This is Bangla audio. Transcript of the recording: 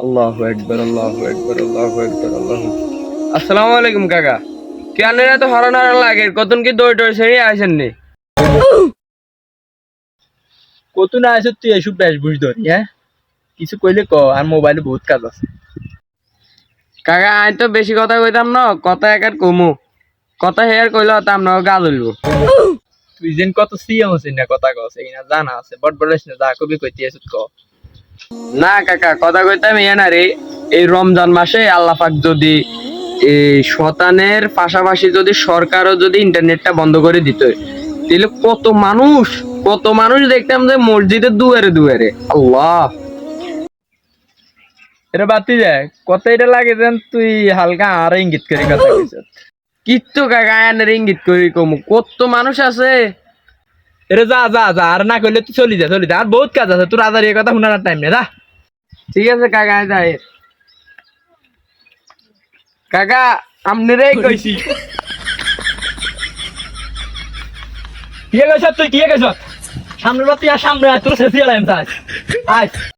আল্লাহু আকবার আল্লাহু আকবার আল্লাহু আকবার আল্লাহু। আসসালামু আলাইকুম কাকা। কেন এত হরন হরন লাগে? কতন কি দৌড় দৌড় ছেড়ে আইছেন নি? কত না আছে তুই এসব বেশ বুঝ ধরি হ্যাঁ কিছু কইলে ক আর মোবাইলে বহুত কাজ আছে। কাকা আমি তো বেশি কথা কইতাম না, কথা একার কমু। কথা হেয়ার কইলে হতাম না, গা ধরবো। তুই যেন কত সিএম আছিস না কথা কস এই না জানা আছে বট বড়স না যা কবি কইতে আছিস ক। না কাকা, কথা কইতাম ইয়ে না রে। এই রমজান মাসে আল্লাহ পাক যদি এই শতানের পাশাপাশি যদি সরকারও যদি ইন্টারনেটটা বন্ধ করে দিত, তাহলে কত মানুষ দেখতাম যে মসজিদের দুয়ারে দুয়ারে। আল্লাহ, এটা বাতি যায় কত এটা লাগে যেন তুই হালকা আর ইঙ্গিত করে কথা কইছিস। কিচ্ছু কাকা আয়নের ইঙ্গিত করি কমু, কত মানুষ আছে। এটা যা যা যা আর না কইলে তুই চলি যা আর বহুত কাজ আছে তোর আদার এই কথা শোনার টাইম নেই যা। ঠিক আছে কাকা, আমি যাই। কাকা আমনেরই কইছি। কি গেছ তুই কি গেছ সামনে তুই আর সামনে তোর শেষই আলাম তাই আয়